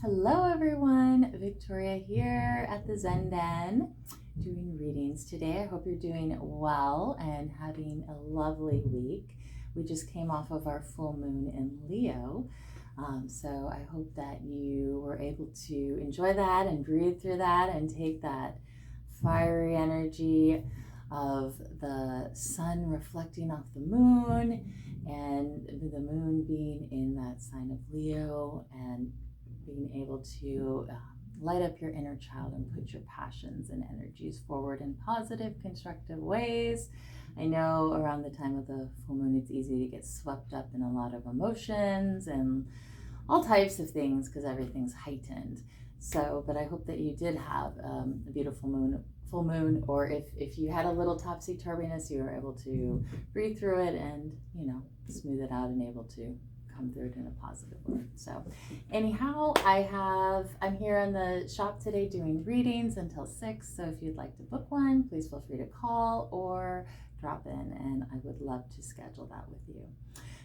Hello everyone, Victoria here at the Zen Den doing readings today. I hope you're doing well and having a lovely week. We just came off of our full moon in Leo, so I hope that you were able to enjoy that and breathe through that and take that fiery energy of the sun reflecting off the moon and the moon being in that sign of Leo and being able to light up your inner child and put your passions and energies forward in positive, constructive ways. I know around the time of the full moon, it's easy to get swept up in a lot of emotions and all types of things because everything's heightened. So, but I hope that you did have a beautiful full moon, or if you had a little topsy-turviness, you were able to breathe through it and, smooth it out and able to come through it in a positive way. So anyhow, I'm here in the shop today doing readings until 6. So if you'd like to book one, please feel free to call or drop in and I would love to schedule that with you.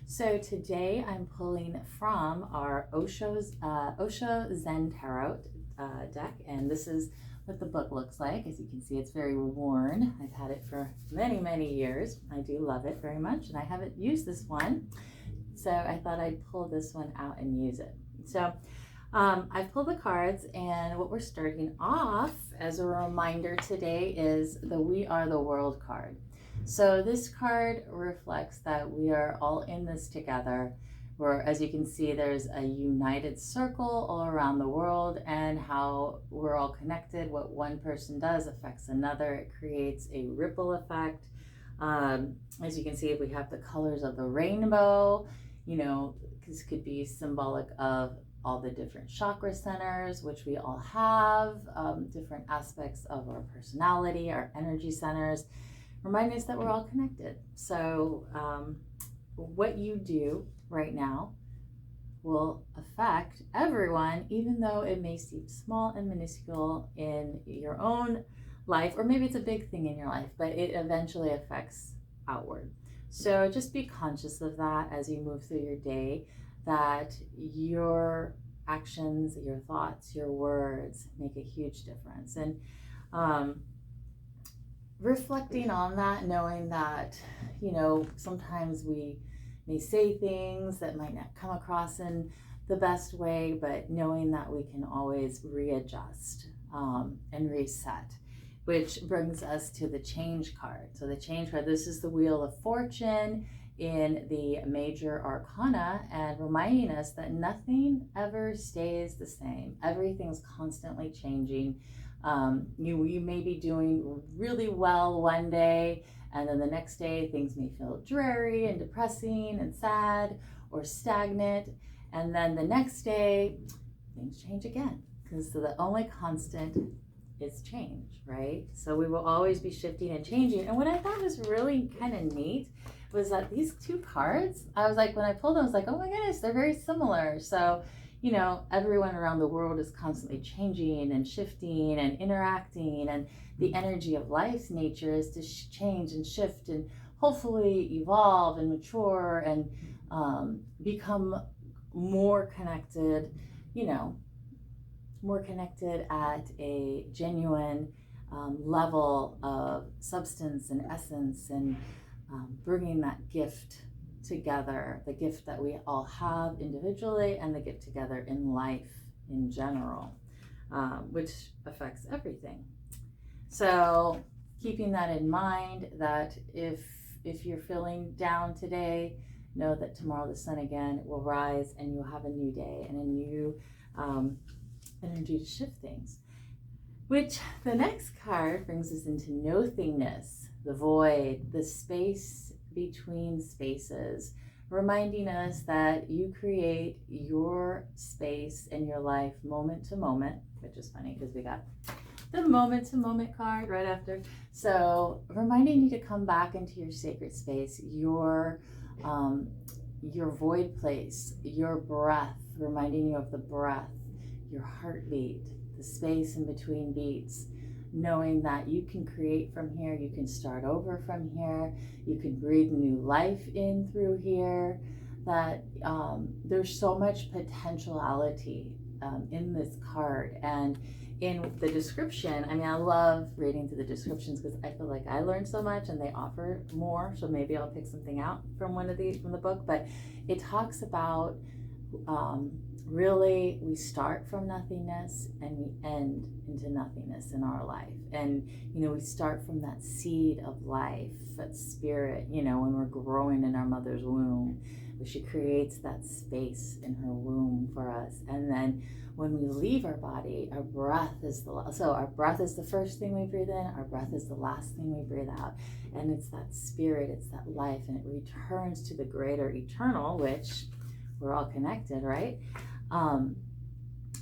So today I'm pulling from our Osho Zen Tarot deck, and this is what the book looks like. As you can see, it's very worn. I've had it for many, many years. I do love it very much, and I haven't used this one. So I thought I'd pull this one out and use it. So I've pulled the cards, and what we're starting off as a reminder today is the We Are the World card. So this card reflects that we are all in this together. Where, as you can see, there's a united circle all around the world, and how we're all connected. What one person does affects another. It creates a ripple effect. As you can see, we have the colors of the rainbow. This could be symbolic of all the different chakra centers, which we all have, different aspects of our personality, our energy centers, reminding us that we're all connected. So what you do right now will affect everyone, even though it may seem small and minuscule in your own life, or maybe it's a big thing in your life, but it eventually affects outward. So just be conscious of that as you move through your day, that your actions, your thoughts, your words make a huge difference. And reflecting on that, knowing that, sometimes we may say things that might not come across in the best way, but knowing that we can always readjust and reset. Which brings us to the change card. So the change card, this is the Wheel of Fortune in the major arcana, and reminding us that nothing ever stays the same. Everything's constantly changing. You may be doing really well one day, and then the next day things may feel dreary and depressing and sad or stagnant. And then the next day things change again, because the only constant is change, right? So we will always be shifting and changing. And what I thought was really kind of neat was that these two cards, I was like, when I pulled them, I was like, oh my goodness, they're very similar. So, everyone around the world is constantly changing and shifting and interacting, and the energy of life's nature is to change and shift and hopefully evolve and mature and become more connected, more connected at a genuine level of substance and essence, and bringing that gift together, the gift that we all have individually and the gift together in life in general, which affects everything. So keeping that in mind, that if you're feeling down today, know that tomorrow the sun again will rise and you'll have a new day and a new energy to shift things. Which the next card brings us into Nothingness, the void, the space between spaces, reminding us that you create your space in your life moment to moment, which is funny because we got the moment to moment card right after. So reminding you to come back into your sacred space, your void place, your breath, reminding you of the breath, your heartbeat, the space in between beats, knowing that you can create from here, you can start over from here, you can breathe new life in through here, that there's so much potentiality in this card. And in the description, I mean, I love reading through the descriptions because I feel like I learned so much and they offer more. So maybe I'll pick something out from one of these from the book. But it talks about really we start from nothingness and we end into nothingness in our life. And, you know, we start from that seed of life, that spirit, you know, when we're growing in our mother's womb. She creates that space in her womb for us. And then when we leave our body, our breath is our breath is the first thing we breathe in, our breath is the last thing we breathe out. And it's that spirit, it's that life, and it returns to the greater eternal, which we're all connected, right?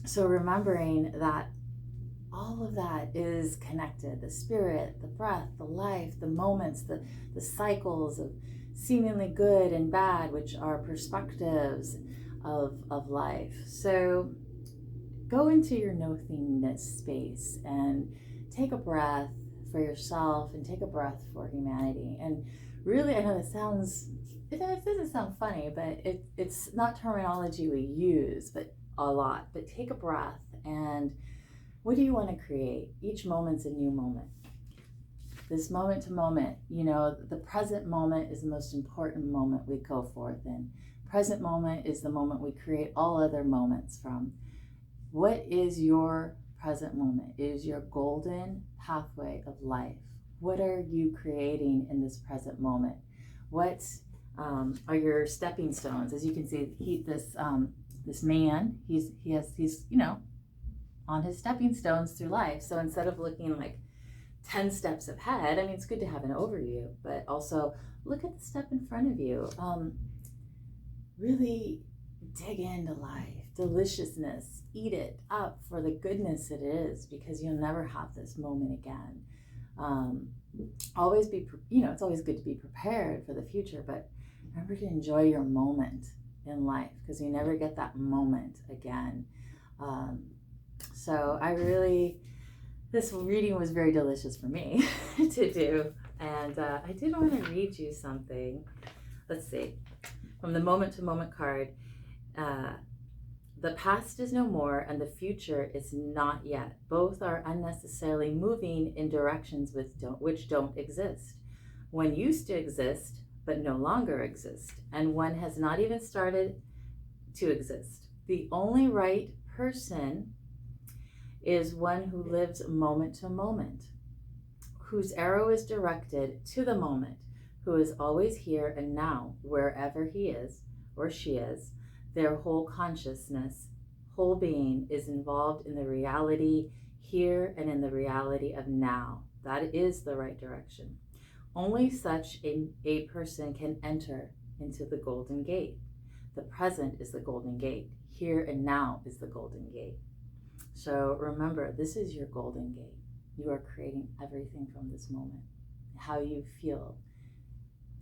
So remembering that all of that is connected, the spirit, the breath, the life, the moments, the cycles of seemingly good and bad, which are perspectives of life. So go into your nothingness space and take a breath for yourself and take a breath for humanity. And really, I know it doesn't sound funny, but it's not terminology we use, but a lot. But take a breath, and what do you want to create? Each moment's a new moment. This moment to moment, you know, the present moment is the most important moment we go forth in. Present moment is the moment we create all other moments from. What is your present moment? It is your golden pathway of life. What are you creating in this present moment? What are your stepping stones? As you can see, this man, he's you know, on his stepping stones through life. So instead of looking like 10 steps ahead, I mean, it's good to have an overview, but also look at the step in front of you. Really dig into life, deliciousness, eat it up for the goodness it is, because you'll never have this moment again. Always be, you know, it's always good to be prepared for the future, but remember to enjoy your moment in life, because you never get that moment again. So this reading was very delicious for me to do. And I did want to read you something. Let's see. From the moment to moment card. The past is no more and the future is not yet. Both are unnecessarily moving in directions which don't exist. One used to exist, but no longer exist. And one has not even started to exist. The only right person is one who lives moment to moment, whose arrow is directed to the moment, who is always here and now, wherever he is or she is. Their whole consciousness, whole being is involved in the reality here and in the reality of now. That is the right direction. Only such a person can enter into the golden gate. The present is the golden gate. Here and now is the golden gate. So remember, this is your golden gate. You are creating everything from this moment. How you feel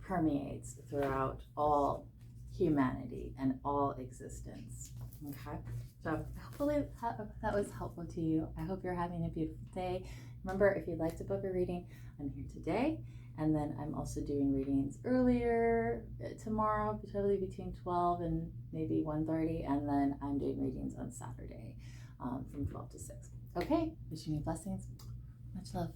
permeates throughout all humanity and all existence. Okay, so hopefully that was helpful to you. I hope you're having a beautiful day. Remember, if you'd like to book a reading, I'm here today, and then I'm also doing readings earlier tomorrow, probably between 12 and maybe 1:30, and then I'm doing readings on Saturday from 12 to 6. Okay, wishing you blessings. Much love.